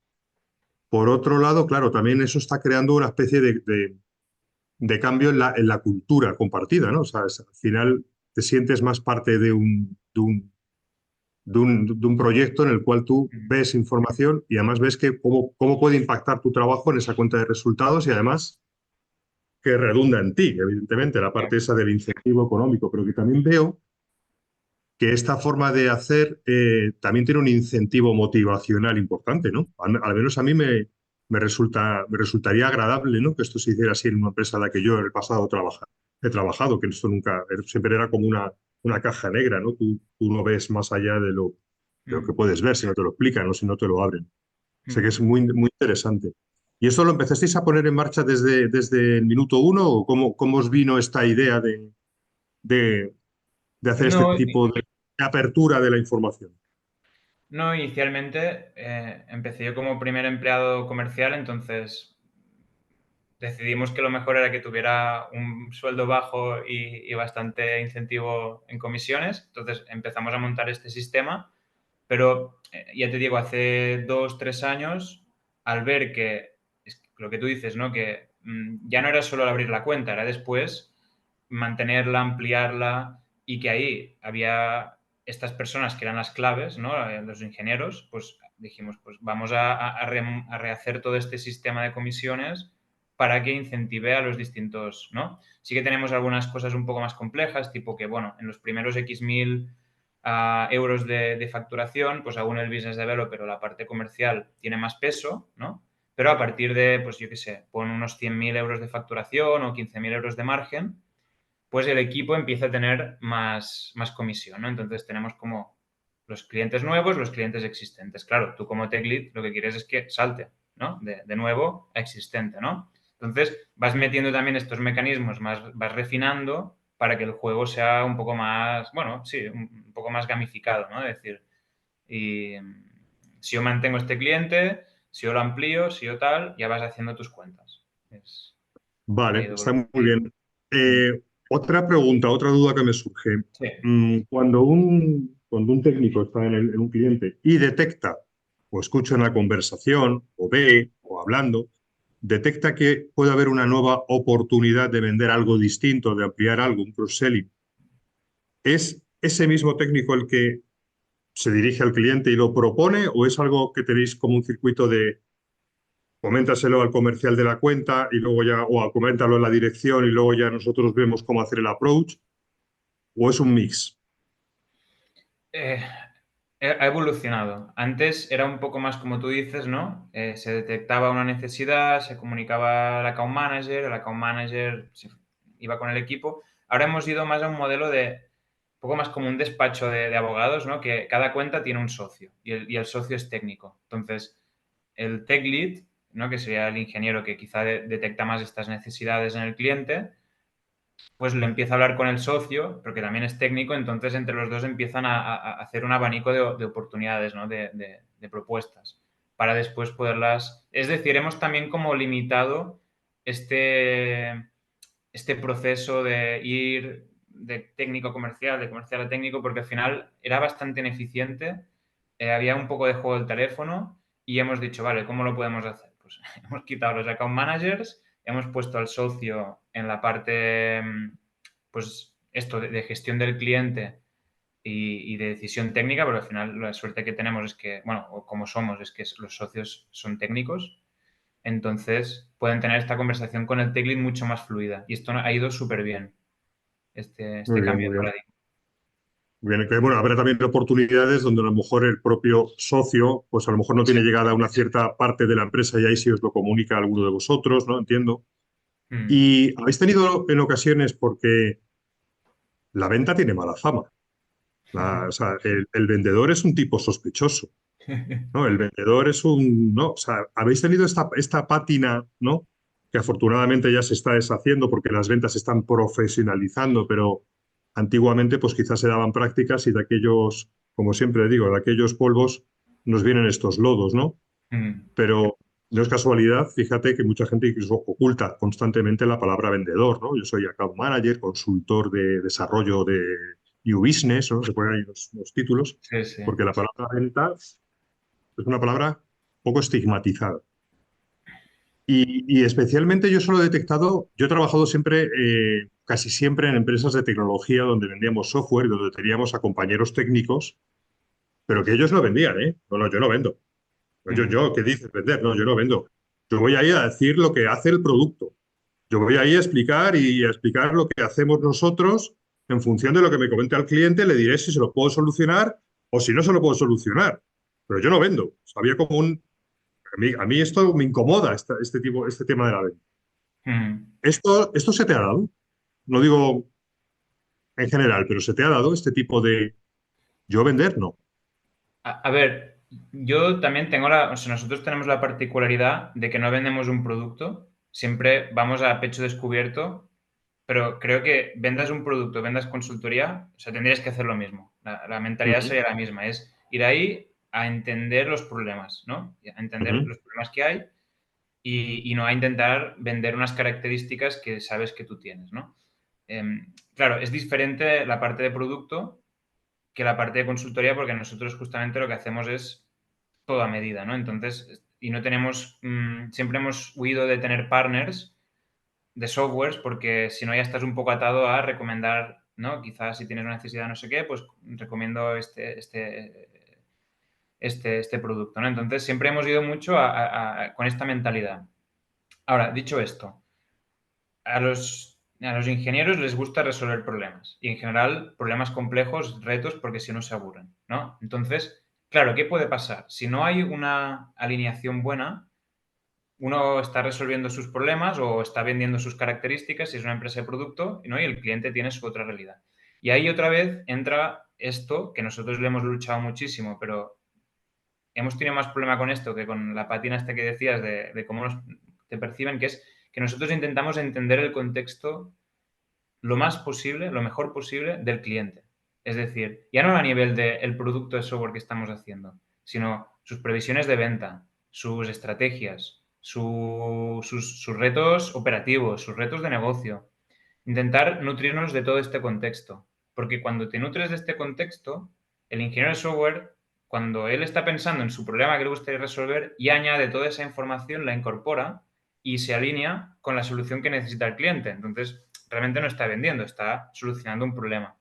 Por otro lado, claro, también eso está creando una especie de cambio en la cultura compartida, ¿no? O sea, al final te sientes más parte de un proyecto en el cual tú ves información y además ves que cómo puede impactar tu trabajo en esa cuenta de resultados y además que redunda en ti, evidentemente, la parte esa del incentivo económico, pero que también veo que esta forma de hacer también tiene un incentivo motivacional importante, ¿no? Al menos a mí me resultaría agradable, ¿no? Que esto se hiciera así en una empresa en la que yo en el pasado he trabajado, que esto nunca, siempre era como una caja negra, ¿no? Tú no ves más allá de lo que puedes ver si no te lo explican o si no te lo abren. Sé que es muy, muy interesante. ¿Y esto lo empezasteis a poner en marcha desde el minuto uno o cómo os vino esta idea de, de hacer este No, tipo de apertura de la información? no, inicialmente empecé yo como primer empleado comercial, entonces decidimos que lo mejor era que tuviera un sueldo bajo y bastante incentivo en comisiones. Entonces empezamos a montar este sistema, pero ya te digo, hace 2, 3 años, al ver que es lo que tú dices, ¿no? Que ya no era solo el abrir la cuenta, era después mantenerla, ampliarla y que ahí había estas personas que eran las claves, ¿no? Los ingenieros, pues dijimos, pues vamos a rehacer todo este sistema de comisiones para que incentive a los distintos, ¿no? Sí que tenemos algunas cosas un poco más complejas, tipo que, bueno, en los primeros X mil euros de facturación, pues aún el business developer o la parte comercial tiene más peso, ¿no? Pero a partir de, pues yo qué sé, pon unos 100.000 euros de facturación o 15.000 euros de margen, pues el equipo empieza a tener más comisión, ¿no? Entonces tenemos como los clientes nuevos, los clientes existentes. Claro, tú como tech lead lo que quieres es que salte, ¿no? De nuevo a existente, ¿no? Entonces vas metiendo también estos mecanismos, vas refinando para que el juego sea un poco más, bueno, sí, un poco más gamificado, ¿no? Es decir, y si yo mantengo este cliente, si yo lo amplío, si yo tal, ya vas haciendo tus cuentas. Ha Vale, ido está muy bien. evolucionando. Otra pregunta, otra duda que me surge. Sí. Cuando un técnico está en un cliente y detecta o escucha una conversación o ve o hablando, detecta que puede haber una nueva oportunidad de vender algo distinto, de ampliar algo, un cross-selling, ¿es ese mismo técnico el que se dirige al cliente y lo propone o es algo que tenéis como un circuito de coméntaselo al comercial de la cuenta y luego ya, o coméntalo en la dirección y luego ya nosotros vemos cómo hacer el approach, o es un mix? Eh, ha evolucionado. Antes era un poco más como tú dices, ¿no? Se detectaba una necesidad, se comunicaba al account manager, el account manager iba con el equipo. Ahora hemos ido más a un modelo de un poco más como un despacho de abogados, ¿no? Que cada cuenta tiene un socio y el socio es técnico. Entonces, el tech lead, ¿no? Que sería el ingeniero que quizá detecta más estas necesidades en el cliente, pues le empieza a hablar con el socio, porque también es técnico, entonces entre los dos empiezan a hacer un abanico de oportunidades, ¿no? De propuestas, para después poderlas... Es decir, hemos también como limitado este proceso de ir de técnico a comercial, de comercial a técnico, porque al final era bastante ineficiente, había un poco de juego del teléfono y hemos dicho, vale, ¿cómo lo podemos hacer? Pues hemos quitado los account managers, hemos puesto al socio en la parte, pues esto de gestión del cliente y de decisión técnica, pero al final la suerte que tenemos es que, bueno, o como somos, es que los socios son técnicos, entonces pueden tener esta conversación con el tech lead mucho más fluida y esto ha ido súper bien, este Muy bien, cambio muy de bien. paradigma. Bien, que, bueno, habrá también oportunidades donde a lo mejor el propio socio, pues a lo mejor no Sí. tiene llegada a una cierta parte de la empresa y ahí sí os lo comunica a alguno de vosotros, ¿no? Entiendo. Mm. Y habéis tenido en ocasiones, porque la venta tiene mala fama. O sea, el vendedor es un tipo sospechoso, ¿no? El vendedor es un, ¿no? O sea, habéis tenido esta pátina, ¿no? Que afortunadamente ya se está deshaciendo porque las ventas se están profesionalizando, pero antiguamente pues quizás se daban prácticas y de aquellos, como siempre digo, de aquellos polvos nos vienen estos lodos, ¿no? Mm. Pero no es casualidad, fíjate que mucha gente incluso oculta constantemente la palabra vendedor, ¿no? Yo soy account manager, consultor de desarrollo de New Business, ¿no? Se ponen ahí los títulos, Sí, sí. porque la palabra venta es una palabra poco estigmatizada. Y especialmente yo solo he detectado, yo he trabajado siempre, casi siempre en empresas de tecnología donde vendíamos software, y donde teníamos a compañeros técnicos, pero que ellos no vendían, ¿eh? No, no, yo no vendo. Mm. ¿Qué dices vender? No, yo no vendo. Yo voy ahí a decir lo que hace el producto. Yo voy ahí a explicar y a explicar lo que hacemos nosotros en función de lo que me comente al cliente, le diré si se lo puedo solucionar o si no se lo puedo solucionar. Pero yo no vendo. O sea, había como un... A mí esto me incomoda, este tema de la venta. Mm. ¿Esto se te ha dado? No digo en general, pero ¿se te ha dado este tipo de yo vender? No. A ver, yo también tengo o sea, nosotros tenemos la particularidad de que no vendemos un producto, siempre vamos a pecho descubierto, pero creo que vendas un producto, vendas consultoría, o sea, tendrías que hacer lo mismo. La mentalidad Ujú, sería la misma, es ir ahí a entender los problemas, ¿no? A entender ujú, los problemas que hay y no a intentar vender unas características que sabes que tú tienes, ¿no? Claro, es diferente la parte de producto que la parte de consultoría porque nosotros justamente lo que hacemos es todo a medida, ¿no? Entonces, y no tenemos, siempre hemos huido de tener partners de softwares porque si no ya estás un poco atado a recomendar, ¿no? Quizás si tienes una necesidad no sé qué, pues recomiendo este producto, ¿no? Entonces, siempre hemos ido mucho con esta mentalidad. Ahora, dicho esto, a los ingenieros les gusta resolver problemas y en general problemas complejos, retos, porque si no se aburren, ¿no? Entonces, claro, ¿qué puede pasar? Si no hay una alineación buena, uno está resolviendo sus problemas o está vendiendo sus características si es una empresa de producto, ¿no? Y el cliente tiene su otra realidad. Y ahí otra vez entra esto que nosotros le hemos luchado muchísimo, pero hemos tenido más problema con esto que con la patina esta que decías de cómo te perciben, que es que nosotros intentamos entender el contexto lo más posible, lo mejor posible del cliente. Es decir, ya no a nivel del producto de software que estamos haciendo, sino sus previsiones de venta, sus estrategias, sus retos operativos, sus retos de negocio. Intentar nutrirnos de todo este contexto. Porque cuando te nutres de este contexto, el ingeniero de software, cuando él está pensando en su problema que le gustaría resolver, ya añade toda esa información, la incorpora y se alinea con la solución que necesita el cliente. Entonces, realmente no está vendiendo, está solucionando un problema.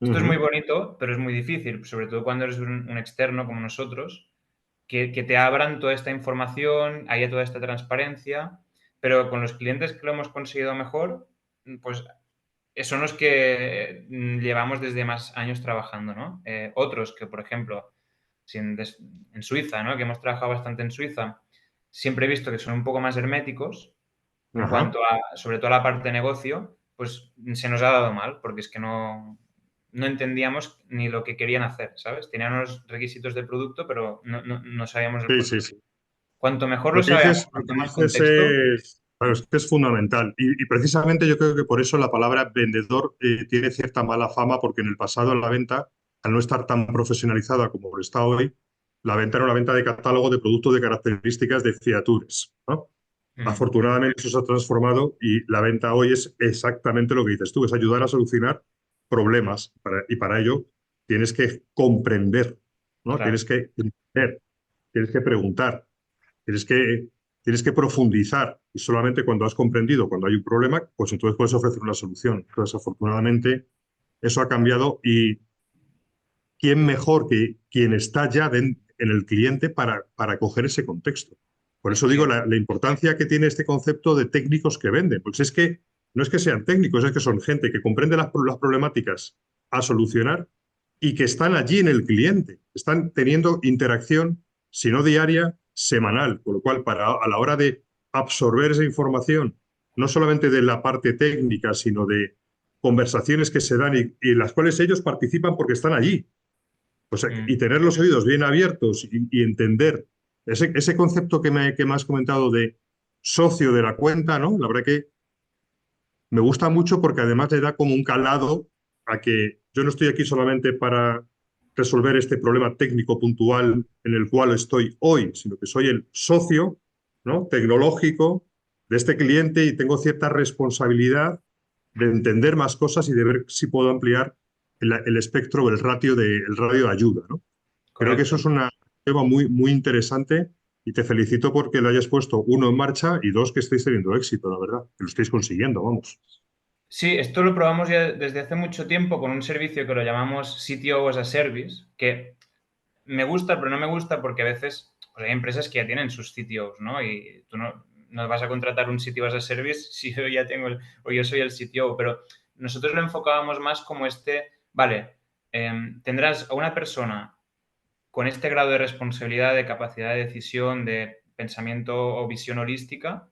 Esto es muy Ujú. bonito, pero es muy difícil, sobre todo cuando eres un externo como nosotros, que te abran toda esta información, haya toda esta transparencia, pero con los clientes que lo hemos conseguido mejor, pues son los que llevamos desde más años trabajando, ¿no? Otros que, por ejemplo, en Suiza, ¿no? Que hemos trabajado bastante en Suiza, siempre he visto que son un poco más herméticos en Ajá. cuanto a, sobre todo a la parte de negocio, pues se nos ha dado mal, porque es que no entendíamos ni lo que querían hacer, ¿sabes? Tenían unos requisitos de producto, pero no sabíamos el Sí, por sí, qué. sí. Cuanto mejor lo Lo que sabemos más dices contexto, es, claro, es que es fundamental. Y precisamente yo creo que por eso la palabra vendedor tiene cierta mala fama, porque en el pasado la venta, al no estar tan profesionalizada como lo está hoy, la venta era una venta de catálogo de productos de características de features, ¿no? mm, Afortunadamente eso se ha transformado y la venta hoy es exactamente lo que dices tú, es ayudar a solucionar problemas. Y para ello tienes que comprender, ¿no? claro. Tienes que entender, tienes que preguntar. Tienes que, tienes que profundizar y solamente cuando has comprendido, cuando hay un problema, pues entonces puedes ofrecer una solución. Entonces, afortunadamente, eso ha cambiado y quién mejor que quien está ya en el cliente para coger ese contexto. Por eso Sí, digo la importancia que tiene este concepto de técnicos que venden. Pues es que no es que sean técnicos, es que son gente que comprende las problemáticas a solucionar y que están allí en el cliente. Están teniendo interacción, si no diaria, semanal. Con lo cual, a la hora de absorber esa información, no solamente de la parte técnica, sino de conversaciones que se dan y en las cuales ellos participan porque están allí. O sea, mm, y tener los oídos bien abiertos y entender ese concepto que me has comentado de socio de la cuenta, ¿no? La verdad que me gusta mucho porque además le da como un calado a que yo no estoy aquí solamente para resolver este problema técnico puntual en el cual estoy hoy, sino que soy el socio, ¿no? Tecnológico de este cliente y tengo cierta responsabilidad de entender más cosas y de ver si puedo ampliar el espectro o el radio de ayuda, ¿no? Creo que eso correcto. es un tema muy, muy interesante y te felicito porque lo hayas puesto, uno, en marcha y dos, que estáis teniendo éxito, la verdad, que lo estáis consiguiendo, vamos. Sí, esto lo probamos ya desde hace mucho tiempo con un servicio que lo llamamos CTO as a Service, que me gusta, pero no me gusta porque a veces pues hay empresas que ya tienen sus CTOs, ¿no? Y tú no vas a contratar un CTO as a Service si yo ya tengo o yo soy el CTO, pero nosotros lo enfocábamos más como vale, tendrás a una persona con este grado de responsabilidad, de capacidad de decisión, de pensamiento o visión holística,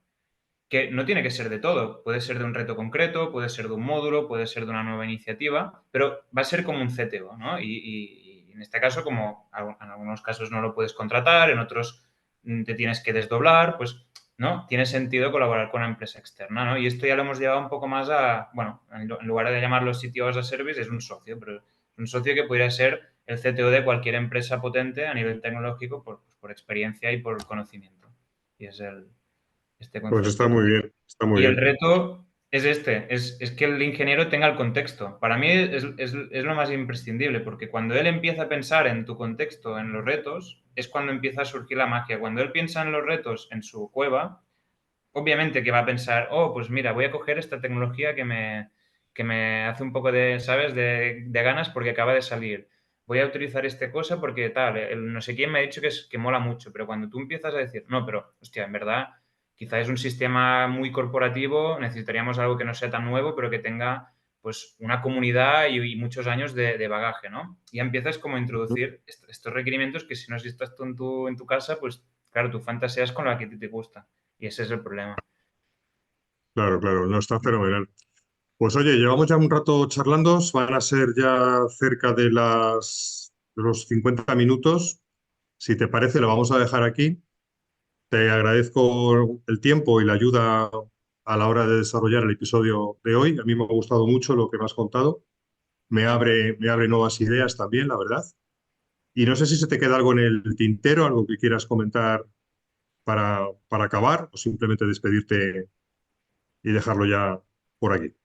que no tiene que ser de todo. Puede ser de un reto concreto, puede ser de un módulo, puede ser de una nueva iniciativa, pero va a ser como un CTO, ¿no? Y en este caso, como en algunos casos no lo puedes contratar, en otros te tienes que desdoblar, pues, ¿no? Tiene sentido colaborar con una empresa externa, ¿no? Y esto ya lo hemos llevado un poco más bueno, en lugar de llamarlo CTO as a Service, es un socio, pero un socio que podría ser el CTO de cualquier empresa potente a nivel tecnológico por experiencia y por conocimiento. Y es este Pues está concepto. muy bien, está muy Y el bien. reto es este, es que el ingeniero tenga el contexto. Para mí es lo más imprescindible, porque cuando él empieza a pensar en tu contexto, en los retos, es cuando empieza a surgir la magia. Cuando él piensa en los retos en su cueva, obviamente que va a pensar, oh, pues mira, voy a coger esta tecnología que me hace un poco de, ¿sabes?, de ganas porque acaba de salir. Voy a utilizar esta cosa porque tal, el no sé quién me ha dicho que mola mucho, pero cuando tú empiezas a decir, no, pero, hostia, en verdad, quizás es un sistema muy corporativo, necesitaríamos algo que no sea tan nuevo, pero que tenga, pues, una comunidad y muchos años de bagaje, ¿no? Y empiezas como a introducir estos requerimientos que si no estás tú en tu casa, pues, claro, tu fantasía es con la que a ti te gusta. Y ese es el problema. Claro, claro, no está fenomenal. Pues oye, llevamos ya un rato charlando, van a ser ya cerca de los 50 minutos. Si te parece, lo vamos a dejar aquí. Te agradezco el tiempo y la ayuda a la hora de desarrollar el episodio de hoy. A mí me ha gustado mucho lo que me has contado. Me abre nuevas ideas también, la verdad. Y no sé si se te queda algo en el tintero, algo que quieras comentar para acabar o simplemente despedirte y dejarlo ya por aquí.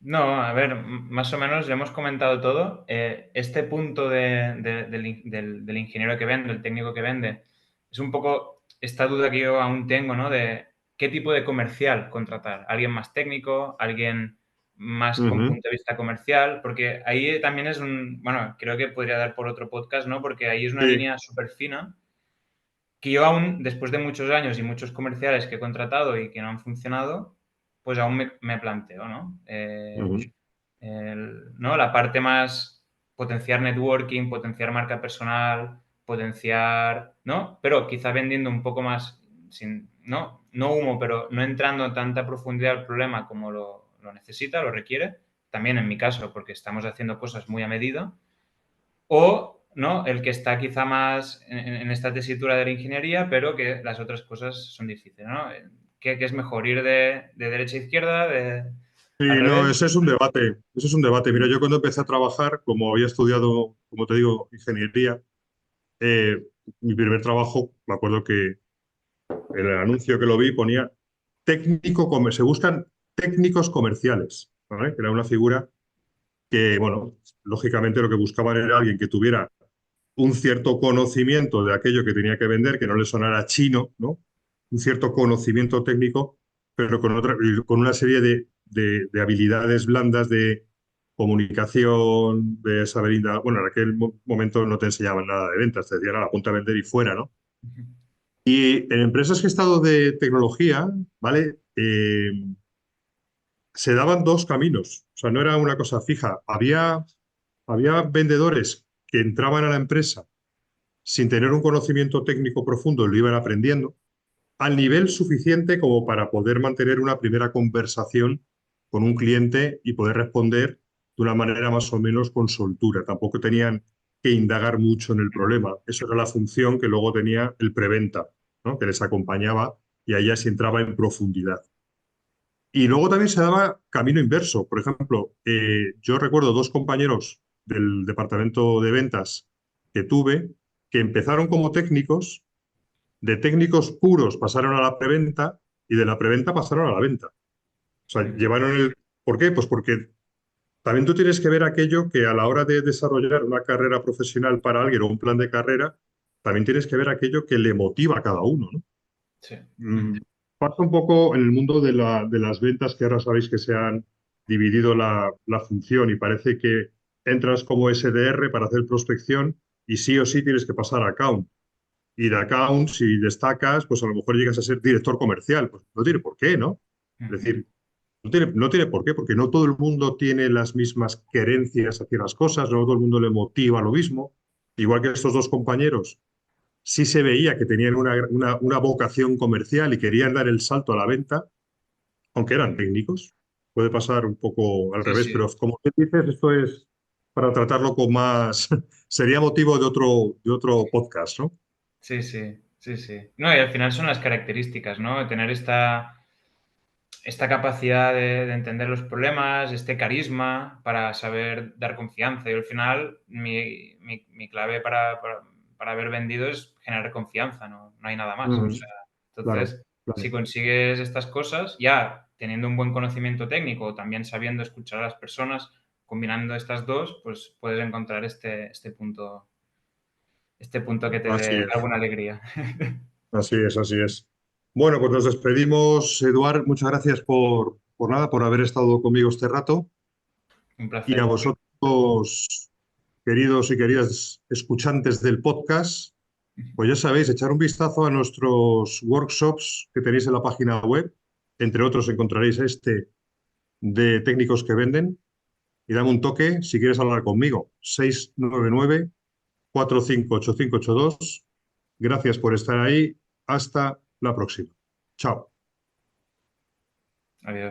No, a ver, más o menos ya hemos comentado todo. Este punto del ingeniero que vende, el técnico que vende, es un poco esta duda que yo aún tengo, ¿no? De qué tipo de comercial contratar. ¿Alguien más técnico? ¿Alguien más con Ujú. punto de vista comercial? Porque ahí también es bueno, creo que podría dar por otro podcast, ¿no? Porque ahí es una Sí. línea súper fina que yo aún, después de muchos años y muchos comerciales que he contratado y que no han funcionado, pues aún me planteo, ¿no? Ujú. ¿No? La parte más potenciar networking, potenciar marca personal, potenciar, ¿no? Pero quizá vendiendo un poco más, sin, ¿no? No humo, pero no entrando en tanta profundidad al problema como lo necesita, lo requiere. También en mi caso, porque estamos haciendo cosas muy a medida. O, ¿no?, el que está quizá más en esta tesitura de la ingeniería, pero que las otras cosas son difíciles, ¿no? ¿Qué es mejor? ¿Ir de derecha a izquierda? Sí, ¿Al no, revés? ese es un debate, ese es un debate. Mira, yo cuando empecé a trabajar, como había estudiado, como te digo, ingeniería, eh, mi primer trabajo, me acuerdo que en el anuncio que lo vi ponía se buscan técnicos comerciales, ¿vale? Que era una figura que, bueno, lógicamente lo que buscaban era alguien que tuviera un cierto conocimiento de aquello que tenía que vender, que no le sonara chino, ¿no? Un cierto conocimiento técnico, pero y con una serie de habilidades blandas de comunicación, de saber indagar. Bueno, en aquel momento no te enseñaban nada de ventas, te decían a la punta a vender y fuera, ¿no? Y en empresas que he estado de tecnología, ¿vale? Se daban dos caminos, o sea, no era una cosa fija. Había vendedores que entraban a la empresa sin tener un conocimiento técnico profundo, lo iban aprendiendo, al nivel suficiente como para poder mantener una primera conversación con un cliente y poder responder de una manera más o menos con soltura. Tampoco tenían que indagar mucho en el problema. Eso era la función que luego tenía el preventa, ¿no? Que les acompañaba y ahí ya se entraba en profundidad. Y luego también se daba camino inverso. Por ejemplo, yo recuerdo dos compañeros del departamento de ventas que tuve que empezaron como técnicos, de técnicos puros pasaron a la preventa y de la preventa pasaron a la venta. O sea, llevaron el... ¿Por qué? Pues porque también tú tienes que ver aquello que a la hora de desarrollar una carrera profesional para alguien o un plan de carrera, también tienes que ver aquello que le motiva a cada uno, ¿no? Sí. Pasa un poco en el mundo de las ventas, que ahora sabéis que se han dividido la función y parece que entras como SDR para hacer prospección y sí o sí tienes que pasar a account. Y de account, si destacas, pues a lo mejor llegas a ser director comercial. Pues no tiene por qué, ¿no? Es decir, no tiene por qué, porque no todo el mundo tiene las mismas querencias hacia las cosas, no todo el mundo le motiva lo mismo. Igual que estos dos compañeros sí se veía que tenían una vocación comercial y querían dar el salto a la venta, aunque eran técnicos. Puede pasar un poco al Sí, revés, sí, pero como tú dices, esto es para tratarlo con más... Sería motivo de otro podcast, ¿no? sí, sí, sí, sí. No, y al final son las características, ¿no? Tener esta capacidad de entender los problemas, este carisma para saber dar confianza. Y al final, mi clave para haber vendido es generar confianza, no hay nada más. O Ujú. sea, Claro, entonces, Si consigues estas cosas, ya teniendo un buen conocimiento técnico, también sabiendo escuchar a las personas, combinando estas dos, pues puedes encontrar este punto que te Así dé es, alguna alegría. así es, así es. Bueno, pues nos despedimos, Eduard. Muchas gracias por nada, por haber estado conmigo este rato. Un Y a placer. vosotros, queridos y queridas escuchantes del podcast, pues ya sabéis, echar un vistazo a nuestros workshops que tenéis en la página web. Entre otros encontraréis este de técnicos que venden. Y dame un toque si quieres hablar conmigo. 699 458582. Gracias por estar ahí. Hasta la próxima. Chao. Adiós.